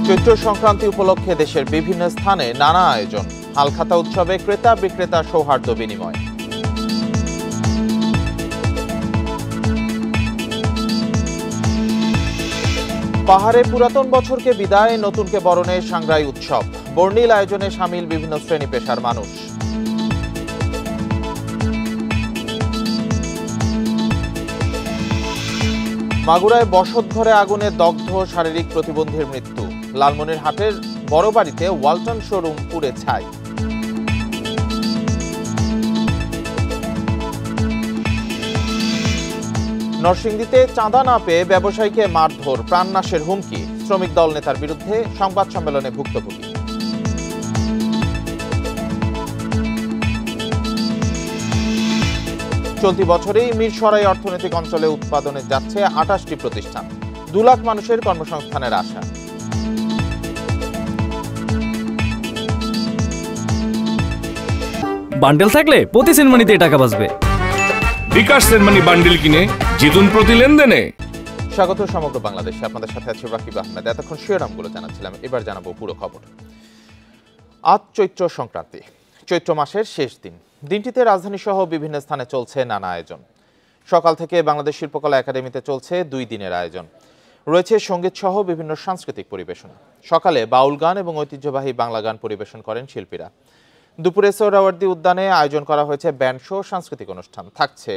চৈত্র সংক্রান্তি উপলক্ষে দেশের বিভিন্ন স্থানে নানা আয়োজন। হালখাতা উৎসবে ক্রেতা বিক্রেতা সৌহার্দ্য বিনিময়। পাহাড়ে পুরাতন বছরকে বিদায়, নতুনকে বরণে সাংগ্রাই উৎসব। বর্ণিল আয়োজনে সামিল বিভিন্ন শ্রেণী পেশার মানুষ। মাগুরায় বসতঘরে আগুনে দগ্ধ, শারীরিক প্রতিবন্ধীর মৃত্যু। লালমনিরহাটের বড় বাড়িতে ওয়ালটন শোরুম পুড়ে ছাই। নরসিংদীতে চাঁদা না পেয়ে ব্যবসায়ীকে মারধর, প্রাণনাশের হুমকি। শ্রমিক দল নেতার বিরুদ্ধে সংবাদ সম্মেলনে ভুক্তভোগী। চলতি বছরেই মিরসরাই অর্থনৈতিক অঞ্চলে উৎপাদনে যাচ্ছে ২৮টি প্রতিষ্ঠান। ২ লাখ মানুষের কর্মসংস্থানের আশা। বান্ডেল থাকলে প্রতি সেনমানিতে টাকা বাঁচবে। বিকাশ সেনমানি বান্ডেল কিনে জিতুন প্রতি লেনদেনে। স্বাগত সমগ্র বাংলাদেশে, আপনাদের সাথে আছে রাকিব আহমেদ। এতক্ষণ শিরোনামগুলো জানাচ্ছিলাম, এবার জানাবো পুরো খবর। আজ চৈত্র সংক্রান্তি, চৈত্র মাসের শেষ দিন। দিনটিতে রাজধানী সহ বিভিন্ন স্থানে চলছে নানা আয়োজন। সকাল থেকে বাংলাদেশ শিল্পকলা একাডেমিতে চলছে ২ দিনের আয়োজন। রয়েছে সঙ্গীত সহ বিভিন্ন সাংস্কৃতিক পরিবেশনা। সকালে বাউল গান এবং ঐতিহ্যবাহী বাংলা গান পরিবেশন করেন শিল্পীরা। দুপুরে সোহরাওয়ার্দী উদ্যানে আয়োজন করা হয়েছে ব্যান্ড শো, সাংস্কৃতিক অনুষ্ঠান। থাকছে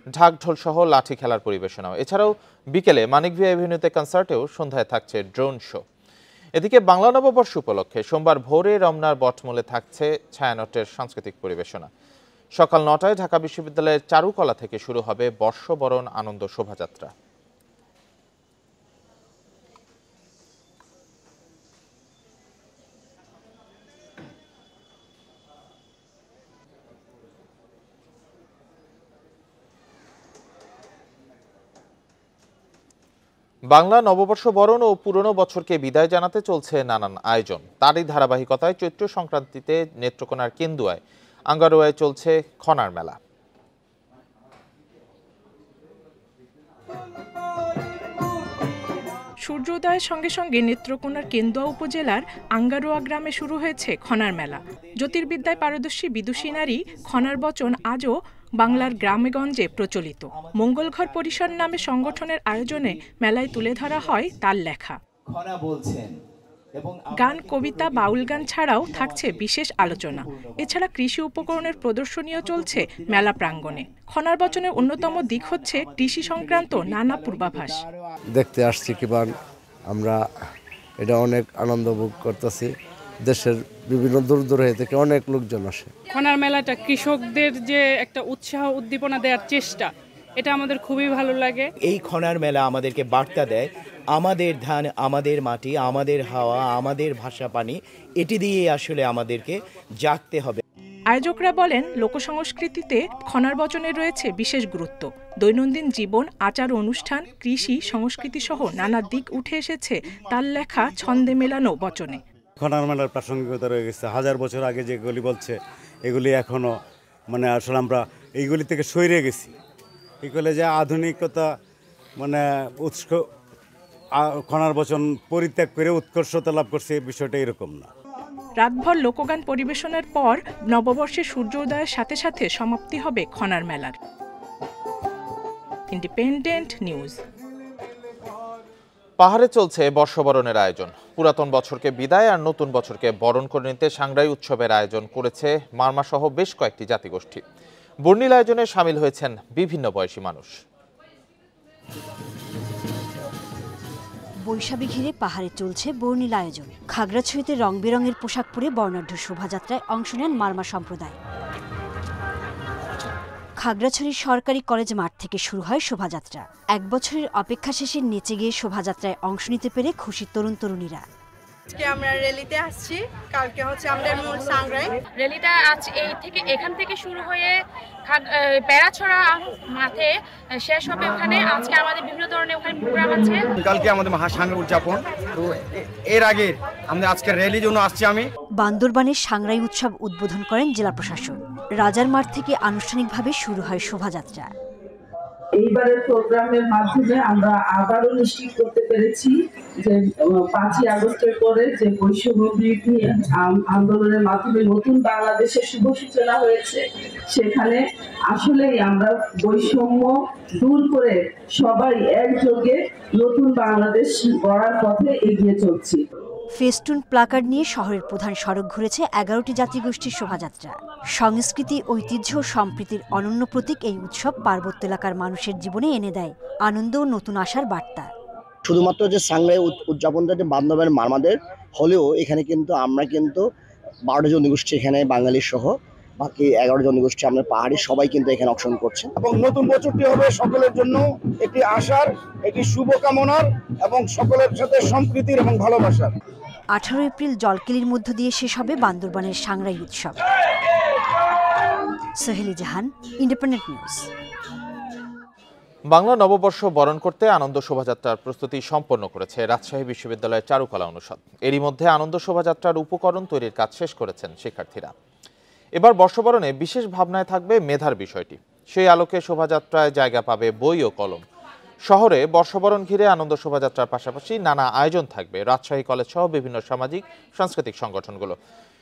ঢাক ঢোল সহ লাঠি খেলার পরিবেশনাও। এছাড়াও বিকেলে মানিক ভিয়া এভিনিউতে কনসার্টেও, সন্ধ্যায় থাকছে ড্রোন শো। এদিকে বাংলা নববর্ষ উপলক্ষে সোমবার ভোরে রমনার বটমূলে থাকছে ছায়ানটের সাংস্কৃতিক পরিবেশনা। সকাল ৯টায় ঢাকা বিশ্ববিদ্যালয়ের চারুকলা থেকে শুরু হবে বর্ষবরণ আনন্দ শোভাযাত্রা। বাংলা নববর্ষ বরণ ও পুরনো বছরকে বিদায় জানাতে চলছে নানান আয়োজন। তারই ধারাবাহিকতায় চৈত্র সংক্রান্তিতে নেত্রকোনার কেন্দুয়ায় আঙ্গারোয়ায় চলছে খনার মেলা। সূর্যোদয়ের সঙ্গে সঙ্গে নেত্রকোনার কেন্দুয়া উপজেলার আঙ্গারোয়া গ্রামে শুরু হয়েছে খনার মেলা। জ্যোতির্বিদ্যায় পারদর্শী বিদুষী নারী খনার বচন আজও বাংলার গ্রামেগঞ্জে প্রচলিত। মঙ্গলঘর পরিসর নামে সংগঠনের আয়োজনে মেলায় তুলে ধরা হয় তার লেখা গান, কবিতা, বাউল গান ছাড়াও থাকছে বিশেষ আলোচনা। এছাড়া কৃষি উপকরণের প্রদর্শনীও চলছে মেলা প্রাঙ্গণে। খনার বচনের অন্যতম দিক হচ্ছে কৃষি সংক্রান্ত নানা পূর্বাভাস। দেখতে আসছি কিংবা আমরা এটা অনেক আনন্দ ভোগ করতেছি। দেশের বিভিন্ন দূর দূরান্ত থেকে অনেক লোকজন আসে। খনার মেলাটা কৃষকদের যে একটা উৎসাহ উদ্দীপনা দেওয়ার চেষ্টা, এটা আমাদের খুবই ভালো লাগে। এই খনার মেলা আমাদেরকে বার্তা দেয় আমাদের ধান, আমাদের মাটি, আমাদের হাওয়া, আমাদের ভাষা, পানি, এটি দিয়ে আসলে আমাদেরকে জাগতে হবে। আয়োজকরা বলেন, লোকসংস্কৃতিতে খনার বচনের রয়েছে বিশেষ গুরুত্ব। দৈনন্দিন জীবন, আচার অনুষ্ঠান, কৃষি, সংস্কৃতি সহ নানা দিক উঠে এসেছে তার লেখা ছন্দে মেলানো বচনে। খনার মেলার প্রাসঙ্গিকতা রয়ে গেছে। 1000 বছর আগে যেগুলি বলছে এগুলি এখনও আসলে আমরা এইগুলি থেকে সরে গেছি। এগুলো যে আধুনিকতা খনার বচন পরিত্যাগ করে উৎকর্ষতা লাভ করছে, এই বিষয়টা এরকম না। রাতভর লোকগান পরিবেশনের পর নববর্ষের সূর্যোদয়ের সাথে সাথে সমাপ্তি হবে খনার মেলার। Independent news. পাহাড়ে চলছে বর্ষবরণের আয়োজন। পুরাতন বছরকে বিদায় আর নতুন বছরকে বরণ করে নিতে সাংগ্রাই উৎসবের আয়োজন করেছে মারমা সহ বেশ কয়েকটি জাতিগোষ্ঠী। বর্ণিল আয়োজনে সামিল হয়েছেন বিভিন্ন বয়সী মানুষ। বৈশাখী ঘিরে পাহাড়ে চলছে বর্ণিল আয়োজন। খাগড়াছড়িতে রং বেরঙের পোশাক পরে বর্ণাঢ্য শোভাযাত্রায় অংশ নেন মারমা সম্প্রদায়। খাগড়াছড়ি সরকারি কলেজ মাঠ থেকে শুরু হয় শোভাযাত্রা। 1 বছরের অপেক্ষা শেষে নেচে গিয়ে শোভাযাত্রায় অংশ নিতে পেরে খুশি তরুণ তরুণীরা। আজকে আমরা র্যালিতে আসছি, কালকে হচ্ছে আমাদের মূল সাংগ্রাই। র্যালিটা আজ এখান থেকে শুরু হয়ে বেড়াছড়া মাঠে শেষ হবে। ওখানে আজকে আমাদের বিভিন্ন ধরনের ওখানে প্রোগ্রাম আছে। কালকে আমাদের মহাসাংগ্রাই উদযাপন, তো এর আগে আমরা আজকে র্যালির জন্য আসছি। আমি বান্দরবানের সাংগ্রাই উৎসব উদ্বোধন করেন জেলা প্রশাসন। রাজার মাঠ থেকে আনুষ্ঠানিকভাবে শুরু হয় শোভাযাত্রা। এইবারের প্রোগ্রামের মাধ্যমে আমরা আবারও নিশ্চিত করতে পেরেছি যে 5ই আগস্টের পরে যে বৈষম্য বিরোধী আন্দোলনের মাধ্যমে নতুন বাংলাদেশের শুভ সূচনা হয়েছে, সেখানে আসলেই আমরা বৈষম্য দূর করে সবাই একযোগে নতুন বাংলাদেশ গড়ার পথে এগিয়ে চলছি। ফেস্টুন প্লাকার্ড নিয়ে শহরের প্রধান সড়ক ঘুরেছে 11টি জাতিগোষ্ঠীর শোভাযাত্রা। সংস্কৃতি, ঐতিহ্য ও সম্প্রীতির অনন্য প্রতীক এই উৎসব পার্বত্য এলাকার মানুষের জীবনে এনে দেয় আনন্দ ও নতুন আশার বার্তা। শুধুমাত্র যে সাংগ্রাই উদযাপনটা যে বান্ধবের মামাদের হলেও এখানে কিন্তু আমরা কিন্তু 12টা জনগোষ্ঠী এখানে বাঙালি সহ বাকি 11 জনগোষ্ঠী আমরা পাহাড়ি সবাই কিন্তু এখানে অংশগ্রহণ করছে। এবং নতুন বছরটি হবে সকলের জন্য একটি আশার, একটি শুভকামনার এবং সকলের সাথে সম্প্রীতির এবং ভালোবাসার। 18 এপ্রিল জলকেলির মধ্য দিয়ে শেষ হবে বান্দরবানের সাংগ্রাই উৎসব। সোহেলি জাহান, ইন্ডিপেন্ডেন্ট নিউজ। বাংলা নববর্ষ বরণ করতে আনন্দ শোভাযাত্রার প্রস্তুতি সম্পন্ন করেছে রাজশাহী বিশ্ববিদ্যালয়ের চারুকলা অনুষদ। এরই মধ্যে আনন্দ শোভাযাত্রার উপকরণ তৈরির কাজ শেষ করেছেন শিক্ষার্থীরা। এবার বর্ষবরণে বিশেষ ভাবনায় থাকবে মেধার বিষয়টি। সেই আলোকে শোভাযাত্রায় জায়গা পাবে বই ও কলম। শহরে বর্ষবরণ ঘিরে আনন্দ শোভাযাত্রার পাশাপাশি নানা আয়োজন থাকবে রাজশাহী কলেজ সহ বিভিন্ন সামাজিক সাংস্কৃতিক সংগঠনগুলো।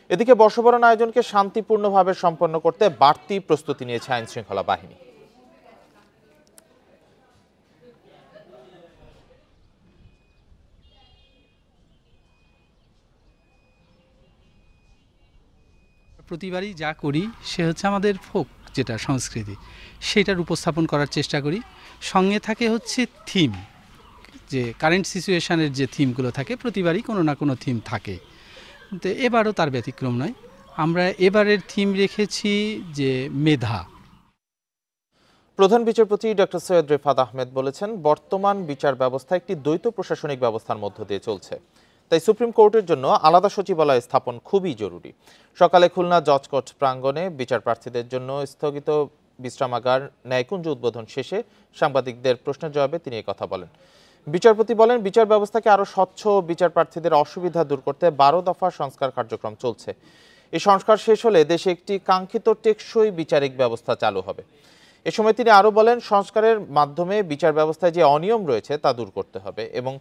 এদিকে বর্ষবরণ আয়োজনকে শান্তিপূর্ণভাবে সম্পন্ন করতে বাড়তি প্রস্তুতি নিয়েছে আইন শৃঙ্খলা বাহিনী। প্রতিবারই যা করি সে হচ্ছে আমাদের ফোক, যেটা সংস্কৃতি, সেটার উপস্থাপন করার চেষ্টা করি। সঙ্গে থাকে হচ্ছে থিম, যে কারেন্ট সিচুয়েশানের যে থিমগুলো থাকে, প্রতিবারই কোনো না কোনো থিম থাকে। তো এবারও তার ব্যতিক্রম নয়। আমরা এবারের থিম রেখেছি যে মেধা। প্রধান বিচারপতি ডক্টর সৈয়দ রেফাত আহমেদ বলেছেন, বর্তমান বিচার ব্যবস্থা একটি দ্বৈত প্রশাসনিক ব্যবস্থার মধ্য দিয়ে চলছে। তাই সুপ্রিম কোর্টের জন্য আলাদা সচিবালয় স্থাপন খুবই জরুরি। সকালে খুলনা জজ কোর্ট প্রাঙ্গণে বিচার প্রার্থীদের জন্য স্থগিত বিশ্রামাগার ন্যায়কুঞ্জ উদ্বোধন শেষে সাংবাদিকদের প্রশ্নের জবাবে তিনি এই কথা বলেন। বিচারপতি বলেন, বিচার ব্যবস্থাকে আরও স্বচ্ছ, বিচার প্রার্থীদের অসুবিধা দূর করতে 12 দফা সংস্কার কার্যক্রম চলছে। এই সংস্কার শেষ হলে দেশে একটি কাঙ্ক্ষিত টেকসই বিচারিক ব্যবস্থা চালু হবে। এ সময় তিনি আরও বলেন, সংস্কারের মাধ্যমে বিচার ব্যবস্থায় যে অনিয়ম রয়েছে তা দূর করতে হবে এবং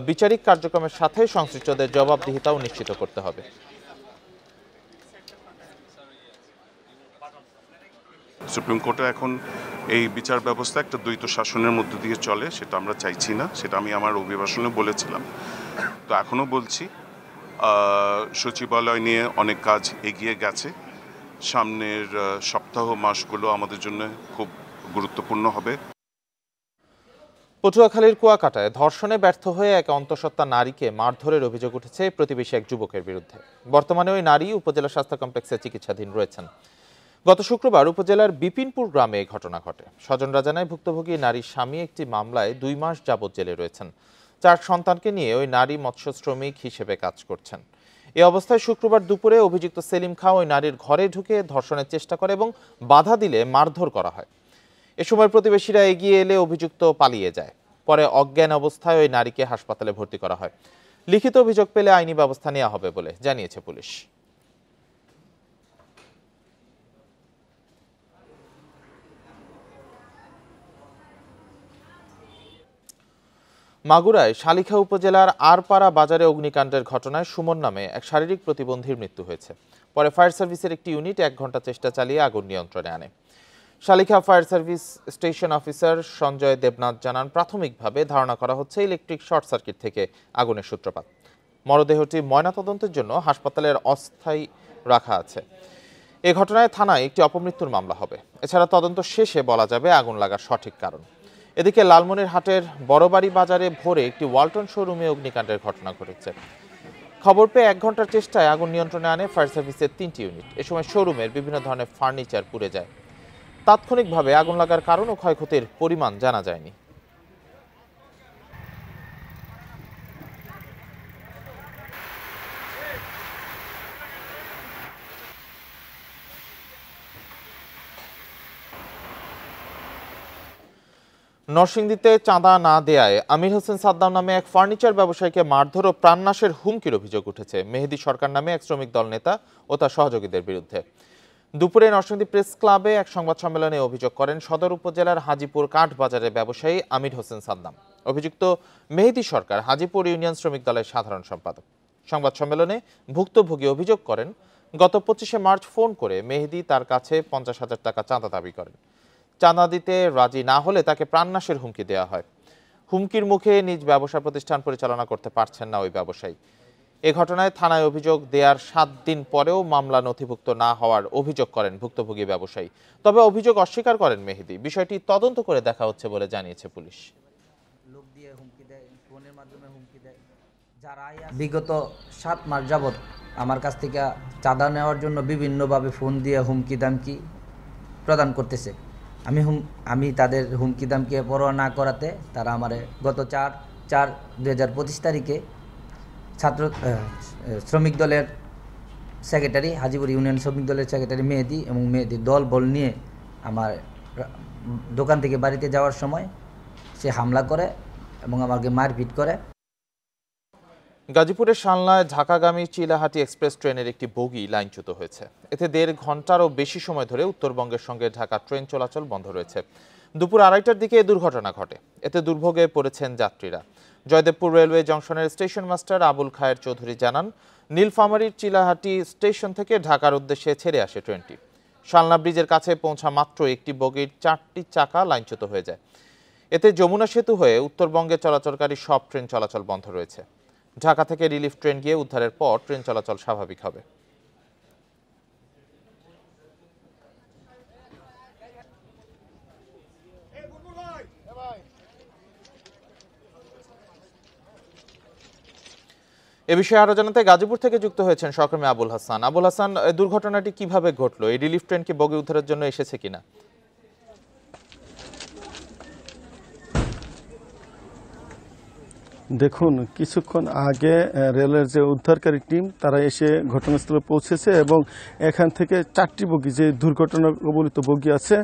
বিচারিক কার্যক্রমের সাথে সংশ্লিষ্টদের জবাবদিহিতাও নিশ্চিত করতে হবে। সুপ্রিম কোর্টে এখন এই বিচার ব্যবস্থা একটা দ্বৈত শাসনের মধ্য দিয়ে চলে, সেটা আমরা চাইছি না। সেটা আমি আমার অভিভাষণে বলেছিলাম, তো এখনও বলছি। সচিবালয় নিয়ে অনেক কাজ এগিয়ে গেছে। সামনের সপ্তাহ মাসগুলো আমাদের জন্য খুব গুরুত্বপূর্ণ হবে। পটুয়াখালীর কুয়াকাটায় ধর্ষণে ব্যর্থ হয়ে এক অন্তঃসত্ত্বা নারীকে মারধরের অভিযোগ উঠেছে প্রতিবেশী এক যুবকের বিরুদ্ধে। বর্তমানে ওই নারী উপজেলা স্বাস্থ্য কমপ্লেক্সে চিকিৎসাধীন রয়েছেন। গত শুক্রবার উপজেলার বিপিনপুর গ্রামে এই ঘটনা ঘটে। স্বজনরা জানায়, ভুক্তভোগী নারীর স্বামী একটি মামলায় 2 মাস যাবৎ জেলে রয়েছেন। 4 সন্তানকে নিয়ে ওই নারী মৎস্য শ্রমিক হিসেবে কাজ করছেন। এই অবস্থায় শুক্রবার দুপুরে অভিযুক্ত সেলিম খাঁ ওই নারীর ঘরে ঢুকে ধর্ষণের চেষ্টা করে এবং বাধা দিলে মারধর করা হয়। এ সময় প্রতিবেশীরা এগিয়ে এলে অভিযুক্ত পালিয়ে যায়। পরে অজ্ঞান অবস্থায় ওই নারীকে হাসপাতালে ভর্তি করা হয়। লিখিত অভিযোগ পেলে আইনি ব্যবস্থা নেওয়া হবে বলে জানিয়েছে পুলিশ। মাগুরায় শালিখা উপজেলার আরপাড়া বাজারে অগ্নিকাণ্ডের ঘটনায় সুমন নামে এক শারীরিক প্রতিবন্ধীর মৃত্যু হয়েছে। পরে ফায়ার সার্ভিসের একটি ইউনিট 1 ঘন্টা চেষ্টা চালিয়ে আগুন নিয়ন্ত্রণে আনে। Shalikha fire service station officer Sanjay Debnath জানান, প্রাথমিকভাবে ধারণা করা হচ্ছে ইলেকট্রিক শর্ট সার্কিট থেকে আগুনের সূত্রপাত। মরদেহটি ময়নাতদন্তের জন্য হাসপাতালের অস্থায়ী রাখা আছে। এ ঘটনায় থানায় একটি অপমৃত্যুর মামলা হবে। এছাড়া তদন্ত শেষে বলা যাবে আগুন লাগার সঠিক কারণ। এদিকে লালমনিরহাটের বড়বাড়ি বাজারে ভোরে একটি ওয়ালটন শোরুমে অগ্নিকাণ্ডের ঘটনা ঘটেছে। খবর পেয়ে 1 ঘন্টার চেষ্টায় আগুন নিয়ন্ত্রণে আনে ফায়ার সার্ভিসের 3টি ইউনিট। এ সময় শোরুমের বিভিন্ন ধরনের ফার্নিচার পুড়ে যায়। তাৎক্ষণিকভাবে আগুন লাগার কারণ ও ক্ষয়ক্ষতির পরিমাণ জানা যায়নি। নরসিংদীতে চাঁদা না দেয়ায় আমির হোসেন সাদ্দাম নামে এক ফার্নিচার ব্যবসায়ীকে মারধর ও প্রাণনাশের হুমকির অভিযোগ উঠেছে মেহেদী সরকার নামে এক শ্রমিক দল নেতা ও তার সহযোগীদের বিরুদ্ধে। দুপুরে নরসিংদী প্রেস ক্লাবে এক সংবাদ সম্মেলনে অভিযোগ করেন সদর উপজেলার হাজীপুর কাঠ বাজারের ব্যবসায়ী আমির হোসেন সাদ্দাম। অভিযুক্ত মেহেদী সরকার হাজীপুর ইউনিয়ন শ্রমিক দলের সাধারণ সম্পাদক। সংবাদ সম্মেলনে ভুক্তভোগী অভিযোগ করেন, গত 25শে মার্চ ফোন করে মেহেদী তার কাছে 50,000 টাকা চাঁদা দাবি করেন। চাঁদা দিতে রাজি না হলে তাকে প্রাণনাশের হুমকি দেওয়া হয়। হুমকির মুখে নিজ ব্যবসা প্রতিষ্ঠান পরিচালনা করতে পারছেন না ওই ব্যবসায়ী। এ ঘটনায় থানায় অভিযোগ দেওয়ার 7 দিন পরেও মামলা নথিভুক্ত না হওয়ার অভিযোগ করেন ভুক্তভোগী ব্যবসায়ী। তবে অভিযোগ অস্বীকার করেন মেহেদী। বিষয়টি তদন্ত করে দেখা হচ্ছে বলে জানিয়েছে পুলিশ। বিগত 7 মাস যাবৎ আমার কাছ থেকে চাঁদা নেওয়ার জন্য বিভিন্নভাবে ফোন দিয়ে হুমকি দামকি প্রদান করতেছে। আমি তাদের হুমকি দামকে পরোয়া না করাতে তারা আমারে গত 4/4/2025 তারিখে শ্রমিক দলের সেক্রেটারি, হাজীপুর ইউনিয়ন শ্রমিক দলের সেক্রেটারি মেহেদী এবং মেহেদীর দল বল নিয়ে আমার দোকান থেকে বাড়িতে যাওয়ার সময় সে হামলা করে এবং আমাকে মারপিট করে। গাজীপুরের শালনায় ঢাকাগামী চিলাহাটি এক্সপ্রেস ট্রেনের একটি বগি লাইনচ্যুত হয়েছে। এতে 1.5 ঘন্টারও বেশি সময় ধরে উত্তরবঙ্গের সঙ্গে ঢাকা ট্রেন চলাচল বন্ধ রয়েছে। দুপুর 2:30টার দিকে দুর্ঘটনা ঘটে। এতে দুর্ভোগে পড়েছেন যাত্রীরা। জয়দেবপুর রেলওয়ে জংশনের স্টেশন মাস্টার আবুল খায়ের চৌধুরী জানান, নীলফামারীর চিলাহাটি স্টেশন থেকে ঢাকার উদ্দেশ্যে ছেড়ে আসে ট্রেনটি। শালনা ব্রিজের কাছে পৌঁছা মাত্র একটি বগির 4টি চাকা লাইনচ্যুত হয়ে যায়। এতে যমুনা সেতু হয়ে উত্তরবঙ্গে চলাচলকারী সব ট্রেন চলাচল বন্ধ রয়েছে। ঢাকা থেকে রিলিফ ট্রেন গিয়ে উদ্ধারের পর ট্রেন চলাচল স্বাভাবিক হবে। এ বিষয়ে আরো জানাতে গাজীপুর থেকে যুক্ত হয়েছেন সহকর্মী আবুল হাসান। আবুল হাসান, দুর্ঘটনাটি কিভাবে ঘটলো? এই রিলিফ ট্রেন কি বগি উদ্ধারের জন্য এসেছে কিনা? দেখুন, কিছুক্ষণ আগে রেলের যে উদ্ধারকারী টিম তারা এসে ঘটনাস্থলে পৌঁছেছে এবং এখান থেকে 4টি বগি, যে দুর্ঘটনা কবলিত বগি আছে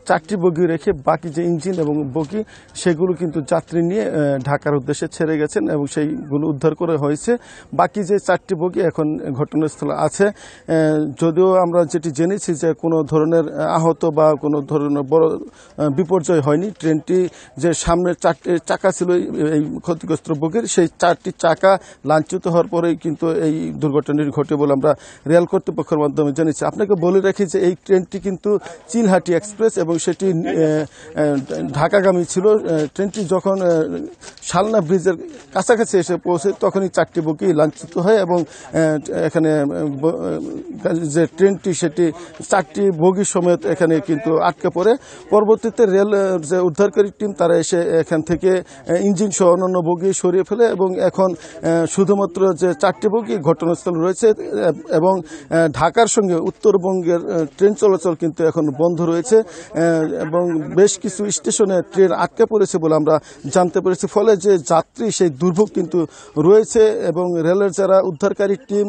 4টি বগি রেখে বাকি যে ইঞ্জিন এবং বগি সেগুলো কিন্তু যাত্রী নিয়ে ঢাকার উদ্দেশ্যে ছেড়ে গেছেন এবং সেইগুলো উদ্ধার করে হয়েছে। বাকি যে 4টি বগি এখন ঘটনাস্থলে আছে। যদিও আমরা যেটি জেনেছি যে কোনো ধরনের আহত বা কোনো ধরনের বড় বিপর্যয় হয়নি। ট্রেনটি যে সামনের 4টি চাকা ছিল এই ক্ষতিগ্রস্ত বগির, সেই 4টি চাকা লাঞ্ছিত হওয়ার পরেই কিন্তু এই দুর্ঘটনাটি ঘটে বলে আমরা রেল কর্তৃপক্ষের মাধ্যমে জেনেছি। আপনাকে বলে রাখি যে এই ট্রেনটি কিন্তু চিলহাটি এক্সপ্রেস এবং সেটি ঢাকাগামী ছিল। ট্রেনটি যখন শালনা ব্রিজের কাছাকাছি এসে পৌঁছে তখনই 4টি বগি লাঞ্ছিত হয় এবং এখানে যে ট্রেনটি সেটি 4টি বগি সমেত এখানে কিন্তু আটকে পড়ে। পরবর্তীতে রেল যে উদ্ধারকারী টিম তারা এসে এখান থেকে ইঞ্জিন সহ অন্যান্য বগি সরিয়ে ফেলে এবং এখন শুধুমাত্র যে 4টি বগি ঘটনাস্থল রয়েছে এবং ঢাকার সঙ্গে উত্তরবঙ্গের ট্রেন চলাচল কিন্তু এখন বন্ধ রয়েছে এবং বেশ কিছু স্টেশনে ট্রেন আটকে পড়েছে বলে আমরা জানতে পেরেছি। ফলে যে যাত্রী সেই দুর্ভোগ কিন্তু রয়েছে এবং রেলের যারা উদ্ধারকারী টিম,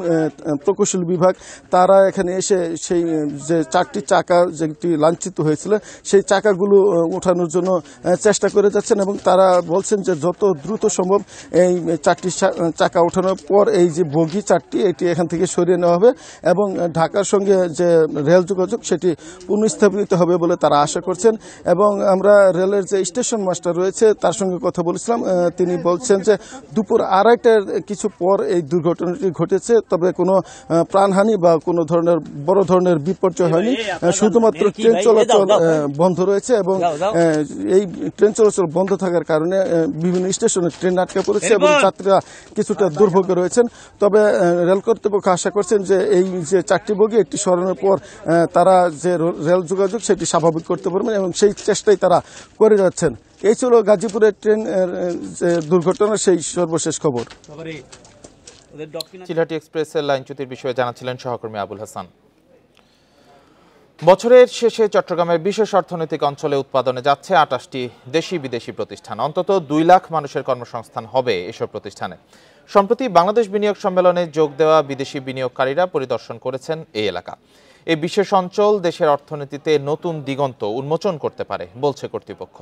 প্রকৌশল বিভাগ তারা এখানে এসে সেই যে 4টি চাকা যেটি লাঞ্ছিত হয়েছিল সেই চাকাগুলো ওঠানোর জন্য চেষ্টা করে যাচ্ছেন এবং তারা বলছেন যে যত দ্রুত সম্ভব এই 4টি চাকা ওঠানোর পর এই যে বগি 4টি এটি এখান থেকে সরিয়ে নেওয়া হবে এবং ঢাকার সঙ্গে যে রেল যোগাযোগ সেটি পুনঃস্থাপিত হবে বলে তারা আশা করছেন। এবং আমরা রেলের যে স্টেশন মাস্টার রয়েছে তার সঙ্গে কথা বলেছিলাম। তিনি বলছেন যে দুপুর 2:30টার কিছু পর এই দুর্ঘটনাটি ঘটেছে, তবে কোনো প্রাণহানি বা কোনো ধরনের বড় ধরনের বিপর্যয় হয়নি। শুধুমাত্র ট্রেন চলাচল বন্ধ রয়েছে এবং এই ট্রেন চলাচল বন্ধ থাকার কারণে বিভিন্ন স্টেশনে ট্রেন আটকে পড়েছে এবং যাত্রীরা কিছুটা দুর্ভোগে রয়েছেন। তবে রেল কর্তৃপক্ষ আশা করছেন যে এই যে 4টি বগি একটি সরানোর পর তারা যে রেল যোগাযোগ সেটি স্বাভাবিক করতে পারবেন এবং সেই চেষ্টাই তারা করে যাচ্ছেন। এই ছিল গাজীপুরের ট্রেন দুর্ঘটনার সেই সর্বশেষ খবর। চিলাহাটি এক্সপ্রেসের লাইনচ্যুতির বিষয়ে জানাচ্ছিলেন সহকর্মী আবুল হাসান। বছরের শেষে চট্টগ্রামের বিশেষ অর্থনৈতিক অঞ্চলে উৎপাদনে যাচ্ছে 28টি দেশি বিদেশি প্রতিষ্ঠান। অন্তত 2 লাখ মানুষের কর্মসংস্থান হবে এসব প্রতিষ্ঠানে। সম্প্রতি বাংলাদেশ বিনিয়োগ সম্মেলনে যোগ দেওয়া বিদেশি বিনিয়োগকারীরা পরিদর্শন করেছেন এই এলাকা। এই বিশেষ অঞ্চল দেশের অর্থনীতিতে নতুন দিগন্ত উন্মোচন করতে পারে বলছে কর্তৃপক্ষ।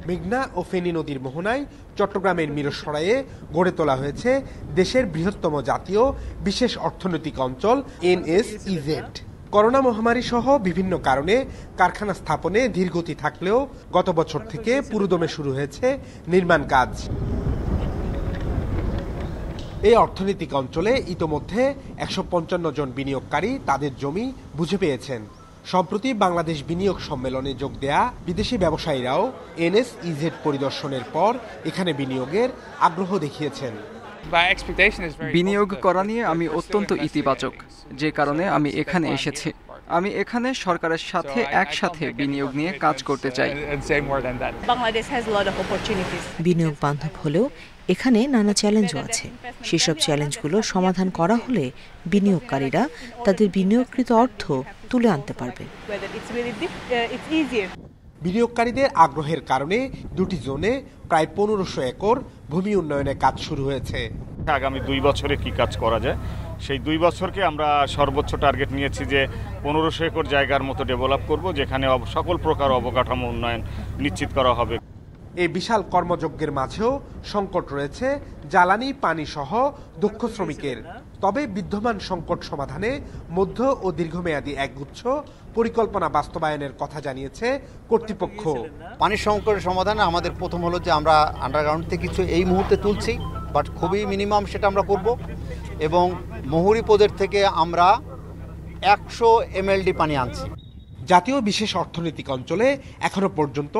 মেঘনা ও ফেনী নদীর মোহনায় চট্টগ্রামের মিরসরাইয়ে গড়ে তোলা হয়েছে দেশের বৃহত্তম জাতীয় বিশেষ অর্থনৈতিক অঞ্চল NSEZ। করোনা মহামারী সহ বিভিন্ন কারণে কারখানা স্থাপনে ধীরগতি থাকলেও গত বছর থেকে পুরোদমে শুরু হয়েছে নির্মাণ কাজ। এই অর্থনৈতিক অঞ্চলে ইতোমধ্যে 155 জন বিনিয়োগকারী তাদের জমি বুঝে পেয়েছেন। সম্প্রতি বাংলাদেশ বিনিয়োগ সম্মেলনে যোগ দেয়া বিদেশি ব্যবসায়ীরাও NSEZ পরিদর্শনের পর এখানে বিনিয়োগের আগ্রহ দেখিয়েছেন। বিনিয়োগ করা নিয়ে আমি অত্যন্ত ইতিবাচক, যে কারণে আমি এখানে এসেছি। আমি এখানে সরকারের সাথে একসাথে বিনিয়োগ নিয়ে কাজ করতে চাই। বিনিয়োগ বান্ধব হলেও এখানে নানা চ্যালেঞ্জও আছে। সেসব চ্যালেঞ্জগুলো সমাধান করা হলে বিনিয়োগকারীরা তাদের বিনিয়োগকৃত অর্থ তুলে আনতে পারবে। বিনিয়োগকারীদের আগ্রহের কারণে দুটি জোনে প্রায় 1500 একর ভূমি উন্নয়নের কাজ শুরু হয়েছে। আগামী 2 বছরে কি কাজ করা যায়, সেই 2 বছরকে আমরা সর্বোচ্চ টার্গেট নিয়েছি যে 1500 একর জায়গার মতো ডেভেলপ করব, যেখানে সকল প্রকার অবকাঠামো উন্নয়ন নিশ্চিত করা হবে। এই বিশাল কর্মযজ্ঞের মাঝেও সংকট রয়েছে জ্বালানি, পানি সহ দক্ষ শ্রমিকের। তবে বিদ্যমান সংকট সমাধানে মধ্য ও দীর্ঘমেয়াদী একগুচ্ছ পরিকল্পনা বাস্তবায়নের কথা জানিয়েছে কর্তৃপক্ষ। পানির সংকটের সমাধানে আমাদের প্রথম হলো যে আমরা আন্ডারগ্রাউন্ড থেকে কিছু এই মুহূর্তে তুলছি, বাট খুবই মিনিমাম সেটা আমরা করব, এবং মহুরী প্রজেক্ট থেকে আমরা 100 MLD পানি আনছি। জাতীয় বিশেষ অর্থনৈতিক অঞ্চলে এখনো পর্যন্ত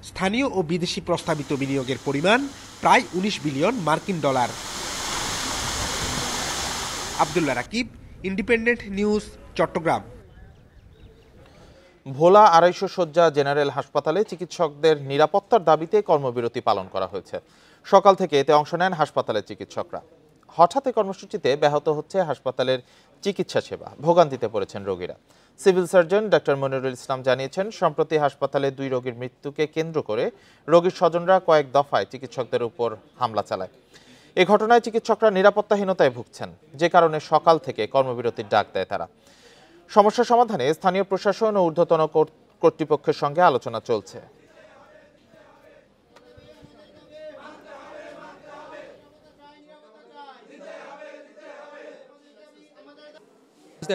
স্থানীয় ও বিদেশি প্রস্তাবিত বিনিয়োগের পরিমাণ প্রায় 19 বিলিয়ন মার্কিন dollar. Abdullah Rakib, independent news, Chattogram. Bhola 250 শয্যা জেনারেল হাসপাতালে চিকিৎসকদের নিরাপত্তার দাবিতে কর্মবিরতি পালন করা হয়েছে। সকাল থেকে এতে অংশ নেন হাসপাতালের চিকিৎসকরা। হঠাৎ এই কর্মসূচিতে ব্যাহত হচ্ছে হাসপাতালের চিকিৎসা সেবা, ভোগান্তিতে পড়েছেন রোগীরা। সিভিল সার্জন ডাক্তার মনিরুল ইসলাম জানিয়েছেন, সম্প্রতি হাসপাতালে 2 রোগীর মৃত্যুকে কেন্দ্র করে রোগীর স্বজনরা কয়েক দফায় চিকিৎসকদের উপর হামলা চালায়। এ ঘটনায় চিকিৎসকরা নিরাপত্তাহীনতায় ভুগছেন, যে কারণে সকাল থেকে কর্মবিরতির ডাক দেয় তারা। সমস্যা সমাধানে স্থানীয় প্রশাসন ও ঊর্ধ্বতন কর্তৃপক্ষের সঙ্গে আলোচনা চলছে।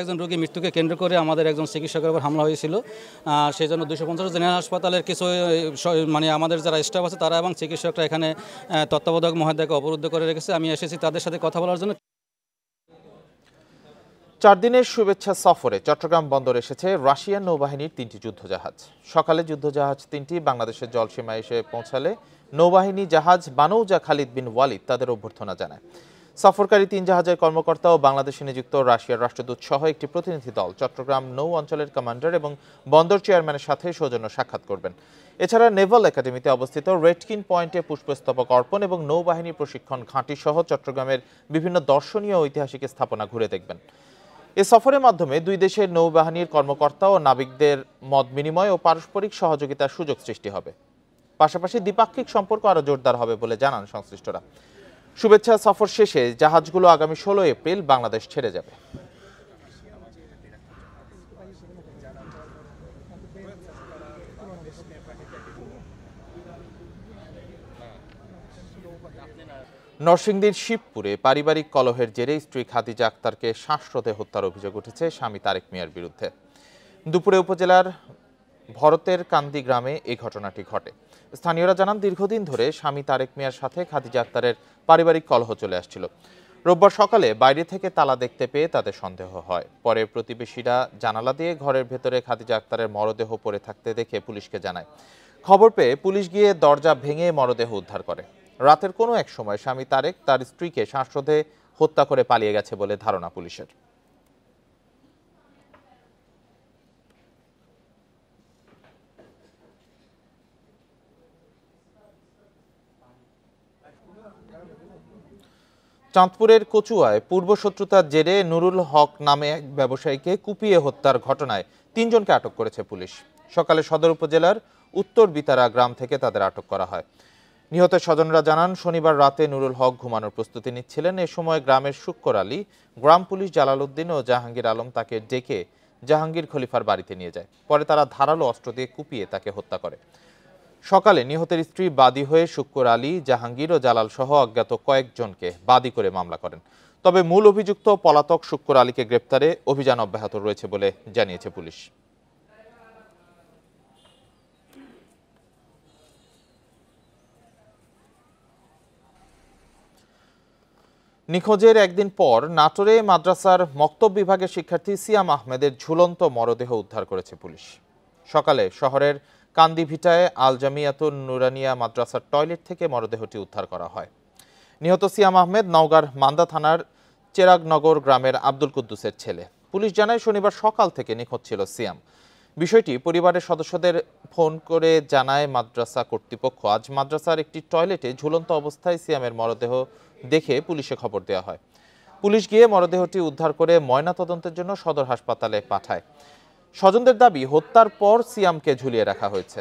একজন রোগী মৃত্যুকে কেন্দ্র করে আমাদের একজন চিকিৎসকের উপর হামলা হয়েছিল। সেই জন্য 250 জেনারেল হাসপাতালের কিছু আমাদের যারা স্টাফ আছে তারা এবং চিকিৎসকরা এখানে তত্ত্বাবধায়ক মহোদয়কে অবরুদ্ধ করে রেখেছে। আমি এসেছি তাদের সাথে কথা বলার জন্য। 4 দিনের শুভেচ্ছা সফরে চট্টগ্রাম বন্দর এসেছে রাশিয়ান নৌবাহিনীর 3টি যুদ্ধজাহাজ। সকালে যুদ্ধজাহাজ 3টি বাংলাদেশের জলসীমায় এসে পৌঁছালে নৌবাহিনী জাহাজ বানৌজা খালিদ বিন ওয়ালিদ তাদের অভ্যর্থনা জানায়। সফরকারী 3 জাহাজের কর্মকর্তা ও বাংলাদেশে নিযুক্ত রাশিয়ার রাষ্ট্রদূত সহ একটি প্রতিনিধি দল চট্টগ্রাম নৌ অঞ্চলের কমান্ডার এবং বন্দর চেয়ারম্যানের সাথে সৌজন্য সাক্ষাৎ করবেন। এছাড়া নেভাল একাডেমিতে অবস্থিত রেডকিন পয়েন্টে পুষ্পস্তবক অর্পণ এবং নৌবাহিনী প্রশিক্ষণ ঘাঁটি সহ চট্টগ্রামের বিভিন্ন দর্শনীয় ঐতিহাসিক স্থাপনা ঘুরে দেখবেন। এ সফরের মাধ্যমে 2 দেশের নৌবাহিনীর কর্মকর্তা ও নাবিকদের মত বিনিময় ও পারস্পরিক সহযোগিতার সুযোগ সৃষ্টি হবে। পাশাপাশি দ্বিপাক্ষিক সম্পর্ক আরও জোরদার হবে বলে জানান সংশ্লিষ্টরা। শুভেচ্ছা সফর শেষে জাহাজগুলো আগামী 16 এপ্রিল বাংলাদেশ ছেড়ে যাবে। নরসিংদীর শিবপুরে পারিবারিক কলহের জেরে স্ত্রী খাদিজা আক্তারকে শ্বাসরোধে হত্যার অভিযোগ উঠেছে স্বামী তারেক মিয়ার বিরুদ্ধে। দুপুরে উপজেলার ভরতের কান্দি গ্রামে এই ঘটনাটি ঘটে। স্থানীয়রা জানান, দীর্ঘদিন ধরে স্বামী তারেক মিয়ার সাথে খাদিজা আক্তারের পারিবারিক কলহ চলে আসছিল। রোববার সকালে বাইরে থেকে তালা দেখতে পেয়ে তাদের সন্দেহ হয়। পরে প্রতিবেশীরা জানালা দিয়ে ঘরের ভেতরে খাদিজা আক্তারের মরদেহ পড়ে থাকতে দেখে পুলিশকে জানায়। খবর পেয়ে পুলিশ গিয়ে দরজা ভেঙে মরদেহ উদ্ধার করে। রাতের কোনো এক সময় স্বামী তারেক তার স্ত্রীকে শ্বাসরোধে হত্যা করে পালিয়ে গেছে বলে ধারণা পুলিশের। চাঁদপুরের কচুয়ায় পূর্বশত্রুতার জেরে নুরুল হক নামে এক ব্যবসায়ীকে কুপিয়ে হত্যার ঘটনায় 3 জনকে আটক করেছে পুলিশ। সকালে সদর উপজেলার উত্তর বিতারা গ্রাম থেকে তাদের আটক করা হয়। নিহতের স্বজনরা জানান, শনিবার রাতে নুরুল হক ঘুমানোর প্রস্তুতি নিচ্ছিলেন। এ সময় গ্রামের শুক্কর আলী, গ্রাম পুলিশ জালালউদ্দিন ও জাহাঙ্গীর আলম তাকে ডেকে জাহাঙ্গীর খলিফার বাড়িতে নিয়ে যায়। পরে তারা ধারালো অস্ত্র দিয়ে কুপিয়ে তাকে হত্যা করে। সকালে নিহতের স্ত্রী বাদী হয়ে শুক্কুর আলী, জাহাঙ্গীর ও জালাল সহ অজ্ঞাত কয়েকজনকে বাদী করে মামলা করেন। তবে মূল অভিযুক্ত পলাতক শুক্কুর আলীকে গ্রেপ্তারে অভিযান অব্যাহত রয়েছে বলে জানিয়েছে পুলিশ। নিখোঁজের একদিন পর নাটোরে মাদ্রাসার মক্তব বিভাগের শিক্ষার্থী সিয়াম আহমেদের ঝুলন্ত মরদেহ উদ্ধার করেছে পুলিশ। সকালে শহরের কান্দিভিটায় আল জামিয়াতুন নুরানিয়া মাদ্রাসার টয়লেট থেকে মরদেহটি উদ্ধার করা হয়। নিহত সিয়াম আহমেদ নওগাঁর মান্দা থানার চেরাগনগর গ্রামের আব্দুল কুদ্দুসের ছেলে। পুলিশ জানায় শনিবার সকাল থেকে নিখোঁজ ছিল সিয়াম। বিষয়টি পরিবারের সদস্যদের ফোন করে জানায় মাদ্রাসা কর্তৃপক্ষ। আজ মাদ্রাসার একটি টয়লেটে ঝুলন্ত অবস্থায় সিয়ামের মরদেহ দেখে পুলিশে খবর দেওয়া হয়। পুলিশ গিয়ে মরদেহটি উদ্ধার করে ময়নাতদন্তের জন্য সদর হাসপাতালে পাঠায়। স্বজনদের দাবি, হত্যার পর সিয়ামকে ঝুলিয়ে রাখা হয়েছে।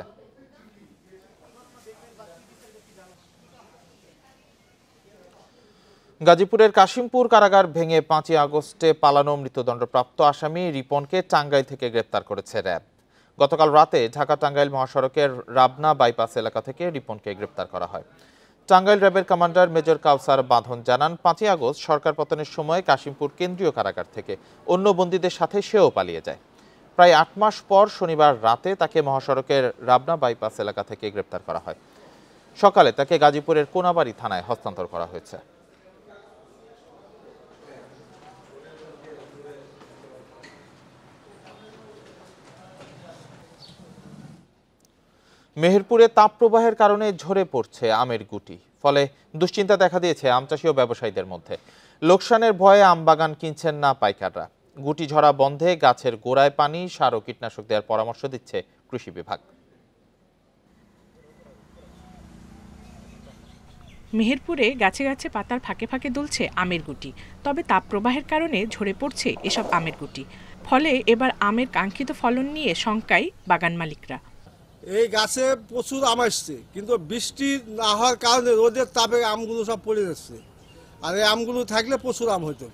গাজীপুরের কাশিমপুর কারাগার ভেঙে 5ই আগস্টে পালানো মৃত্যুদণ্ডপ্রাপ্ত আসামি রিপনকে টাঙ্গাইল থেকে গ্রেপ্তার করেছে র্যাব। গতকাল রাতে ঢাকা টাঙ্গাইল মহাসড়কের রাবনা বাইপাস এলাকা থেকে রিপনকে গ্রেপ্তার করা হয়। টাঙ্গাইল র্যাবের কমান্ডার মেজর কাউসার বাঁধন জানান, 5ই আগস্ট সরকার পতনের সময় কাশিমপুর কেন্দ্রীয় কারাগার থেকে অন্য বন্দীদের সাথে সেও পালিয়ে যায়। প্রায় 8 মাস পর শনিবার রাতে তাকে মহাসড়কের রাবনা বাইপাস এলাকা থেকে গ্রেপ্তার করা হয়। সকালে তাকে গাজীপুরের কোনাবাড়ি থানায় হস্তান্তর করা হয়েছে। মেহেরপুরে তাপপ্রবাহের কারণে ঝরে পড়ছে আমের গুটি। ফলে দুশ্চিন্তা দেখা দিয়েছে আমচাষী ও ব্যবসায়ীদের মধ্যে। লোকসানের ভয়ে আম বাগান কিনছেন না পাইকাররা। গুটি ঝরা বন্ধে গাছের গোড়ায় পানি, সার ও কীটনাশক দেওয়ার পরামর্শ দিচ্ছে কৃষি বিভাগ। মেহেরপুরে গাছে গাছে পাতার ফাঁকে ফাঁকে দুলছে আমের গুটি। তবে তাপপ্রবাহের কারণে ঝরে পড়ছে এসব আমের গুটি। ফলে এবার আমের কাঙ্ক্ষিত ফলন নিয়ে শঙ্কায় বাগান মালিকরা। এই গাছে প্রচুর আম আসছে, কিন্তু বৃষ্টি না হওয়ার কারণে রোদের তাপে আমগুলো সব পড়ে যাচ্ছে। আর এই আমগুলো থাকলে প্রচুর আম হতো।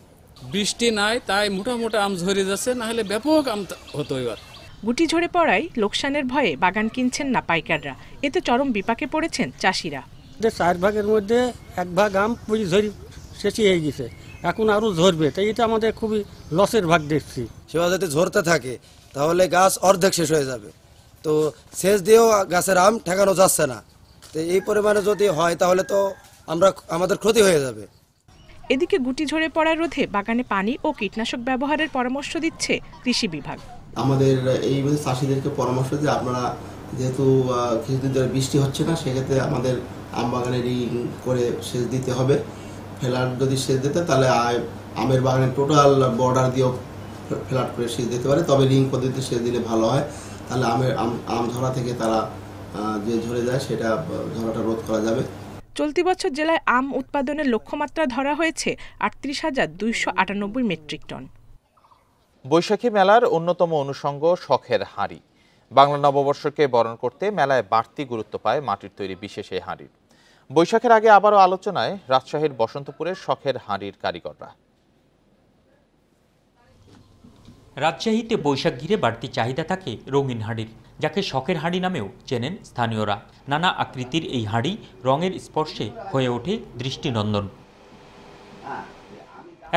বৃষ্টি নাই, তাই মোটা আম ঝরে যাচ্ছে, না হলে ব্যাপক আম হতো। এবার গুটি ঝরে পড়ায় লোকসানের ভয়ে বাগান কিনছেন না পাইকাররা। এতে চরম বিপাকে পড়েছেন চাষিরা। 4 ভাগের মধ্যে 1 ভাগ আম পুরি ঝরি শেষই হয়ে গেছে, এখন আরো ঝরবে। তাই এটা আমাদের খুবই লসের ভাগ দেখছি। সেবা যদি ঝরতে থাকে তাহলে গাছ অর্ধেক শেষ হয়ে যাবে। তো সেচ দিয়েও গাছের আম ঠেকানো যাচ্ছে না। তো এই পরিমাণে যদি হয় তাহলে তো আমাদের ক্ষতি হয়ে যাবে। এদিকে গুটি ঝরে পড়া রোধে বাগানে পানি ও কীটনাশক ব্যবহারের পরামর্শ দিচ্ছে কৃষি বিভাগ। আমাদের এই চাষিদেরকে পরামর্শ যে আপনারা যেহেতু কিছুদিন ধরে বৃষ্টি হচ্ছে না, সেক্ষেত্রে আমাদের আম বাগানে রিং করে সেচ দিতে হবে। ফ্ল্যাট যদি সেচ দিতে তাহলে আমের বাগানে টোটাল বর্ডার দিয়েও ফ্ল্যাট করে সেচ দিতে পারে। তবে রিং পদ্ধতিতে সেচ দিলে ভালো হয়, তাহলে আম ঝরা থেকে তারা যে ঝরে যায় সেটা ঝরাটা রোধ করা যাবে। চলতি বছর জেলায় আম উৎপাদনের লক্ষ্যমাত্রা ধরা হয়েছে 38,298 মেট্রিক টন। বৈশাখী মেলার অন্যতম অনুষঙ্গ শখের হাঁড়ি। বাংলা নববর্ষকে বরণ করতে মেলায় বাড়তি গুরুত্ব পায় মাটির তৈরি বিশেষ এই হাঁড়ির। বৈশাখের আগে আবারও আলোচনায় রাজশাহীর বসন্তপুরের শখের হাঁড়ির কারিগররা। রাজশাহীতে বৈশাখ ঘিরে বাড়তি চাহিদা থাকে রঙিন হাঁড়ির, যাকে শখের হাঁড়ি নামেও চেনেন স্থানীয়রা। নানা আকৃতির এই হাঁড়ি রঙের স্পর্শে হয়ে ওঠে দৃষ্টিনন্দন।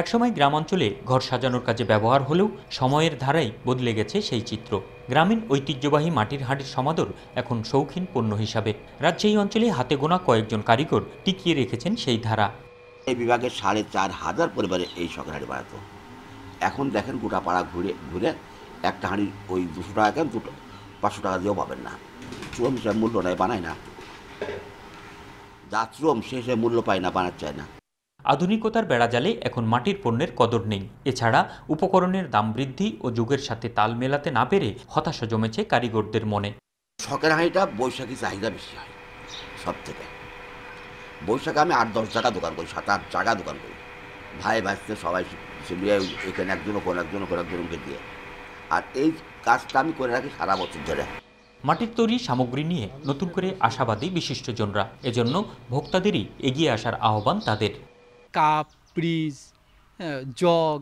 একসময় গ্রামাঞ্চলে ঘর সাজানোর কাজে ব্যবহার হলেও সময়ের ধারায় বদলে গেছে সেই চিত্র। গ্রামীণ ঐতিহ্যবাহী মাটির হাঁড়ির সমাদর এখন শৌখিন পণ্য হিসাবে। রাজশাহী অঞ্চলে হাতে গোনা কয়েকজন কারিগর টিকিয়ে রেখেছেন সেই ধারা। এই বিভাগের 4,500 পরিবারে এই শখের হাঁড়ি বানাতো। এখন দেখেন গোটা পাড়া ঘুরে ঘুরে একটা হাঁড়ি ওই 200 টাকা কেন 500 টাকা দিয়েও পাবেন না। শ্রম হিসাবে মূল্য নেয়, বানায় না। যা শ্রম সে হিসেবে মূল্য পায় না, বানাতে চায় না। আধুনিকতার বেড়াজালে এখন মাটির পণ্যের কদর নেই। এছাড়া উপকরণের দাম বৃদ্ধি ও যুগের সাথে তাল মেলাতে না পেরে হতাশা জমেছে কারিগরদের মনে। শখের হাঁড়িটা বৈশাখী চাহিদা বেশি হয় সব থেকে। বৈশাখে আমি 8-10 জায়গা দোকান করি, 7-8 জায়গা দোকান করি। ভাই ভাইতে সবাই এখানে একজনকে দিয়ে। আর এই কাজটা আমি করে রাখি সারা বছর ধরে। মাটির তৈরি সামগ্রী নিয়ে নতুন করে আশাবাদী বিশিষ্টজনরা। এজন্য ভোক্তাদেরই এগিয়ে আসার আহ্বান তাদের। কাপ, ফ্রিজ, জগ,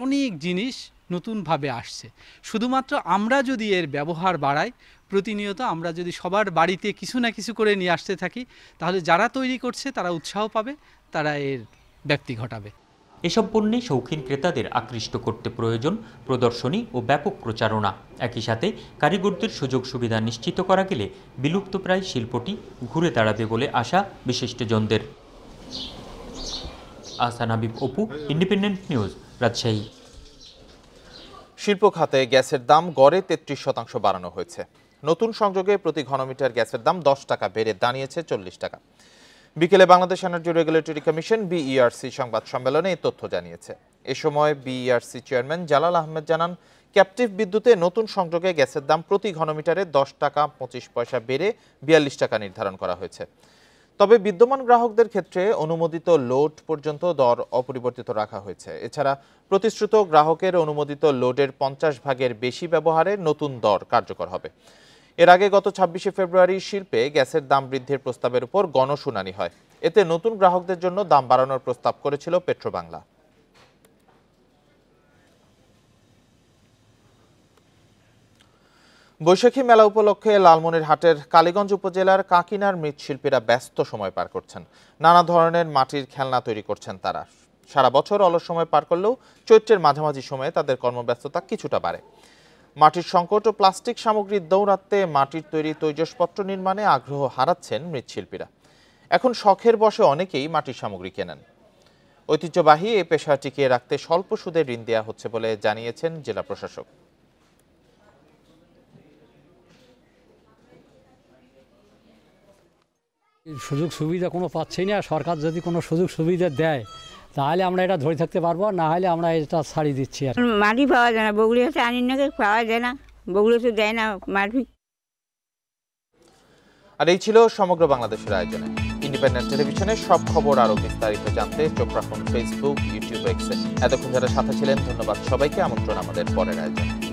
অনেক জিনিস নতুনভাবে আসছে। শুধুমাত্র আমরা যদি এর ব্যবহার বাড়াই, প্রতিনিয়ত আমরা যদি সবার বাড়িতে কিছু না কিছু করে নিয়ে আসতে থাকি, তাহলে যারা তৈরি করছে তারা উৎসাহ পাবে, তারা এর ব্যাপ্তি ঘটাবে। এসব পণ্যে শৌখিন ক্রেতাদের আকৃষ্ট করতে প্রয়োজন প্রদর্শনী ও ব্যাপক প্রচারণা। একই সাথে কারিগরদের সুযোগ সুবিধা নিশ্চিত করা গেলে বিলুপ্তপ্রায় শিল্পটি ঘুরে দাঁড়াবে বলে আশা বিশিষ্টজনদের। Ahsan Habib, Apu, independent news, Rajshahi. শিল্প খাতে গ্যাসের দাম গড়ে 33% বাড়ানো হয়েছে। নতুন সংযোগে প্রতি ঘনমিটার গ্যাসের দাম 10 টাকা বেড়ে দাঁড়িয়েছে 40 টাকা। বিকেলে Bangladesh energy regulatory commission BERC সংবাদ সম্মেলনে এই তথ্য জানিয়েছে। এ সময় বিইআরসি চেয়ারম্যান জালাল আহমেদ জানান, ক্যাপটিভ বিদ্যুতে নতুন সংযোগে গ্যাসের দাম প্রতি ঘনমিটারে 10 টাকা 25 পয়সা বেড়ে 42 টাকা নির্ধারণ করা হয়েছে। তবে বিদ্যমান গ্রাহকদের ক্ষেত্রে অনুমোদিত লোড পর্যন্ত দর অপরিবর্তিত রাখা হয়েছে। এছাড়া প্রতিশ্রুত গ্রাহকের অনুমোদিত লোডের 50 ভাগের বেশি ব্যবহারে নতুন দর কার্যকর হবে। এর আগে গত 26শে ফেব্রুয়ারি শিল্পে গ্যাসের দাম বৃদ্ধির প্রস্তাবের উপর গণশুনানি হয়। এতে নতুন গ্রাহকদের জন্য দাম বাড়ানোর প্রস্তাব করেছিল পেট্রোবাংলা। বৈশাখী মেলা উপলক্ষে লালমনিরহাটের কালীগঞ্জ উপজেলার কাকিনার মৃৎশিল্পীরা ব্যস্ত সময় পার করছেন। নানা ধরনের মাটির খেলনা তৈরি করছেন তারা। সারা বছর অলস সময় পার করলেও চৈত্রের মাঝামাঝি সময়ে তাদের কর্মব্যস্ততা কিছুটা বাড়ে। মাটির সংকট ও প্লাস্টিক সামগ্রীর দৌরাত্ম্যে মাটির তৈরি তৈজসপত্র নির্মাণে আগ্রহ হারাচ্ছেন মৃৎশিল্পীরা। এখন শখের বশে অনেকেই মাটির সামগ্রী কেনেন। ঐতিহ্যবাহী এই পেশা টিকিয়ে রাখতে স্বল্প সুদে ঋণ দেওয়া হচ্ছে বলে জানিয়েছেন জেলা প্রশাসক। সুযোগ সুবিধা কোনো পাচ্ছি না। সরকার যদি কোনো সুযোগ সুবিধা দেয় তাহলে আমরা এটা ধরে থাকতে পারবো, না হলে আমরা এটা ছাড়িয়ে দিচ্ছি। আর মাটি পাওয়া যায় না, বগুড়ি হচ্ছে আনির নাকি পাওয়া যায় না, বগুড়ি তো দেয় না মাটি। আর এই ছিল সমগ্র বাংলাদেশের আয়োজনে। ইন্ডিপেন্ডেন্ট টেলিভিশনের সব খবর আরো বিস্তারিত জানতে চোখ রাখুন ফেসবুক, ইউটিউব, এক্সে। এতক্ষণ যারা সাথে ছিলেন ধন্যবাদ সবাইকে। আমন্ত্রণ আমাদের পরের আয়োজনে।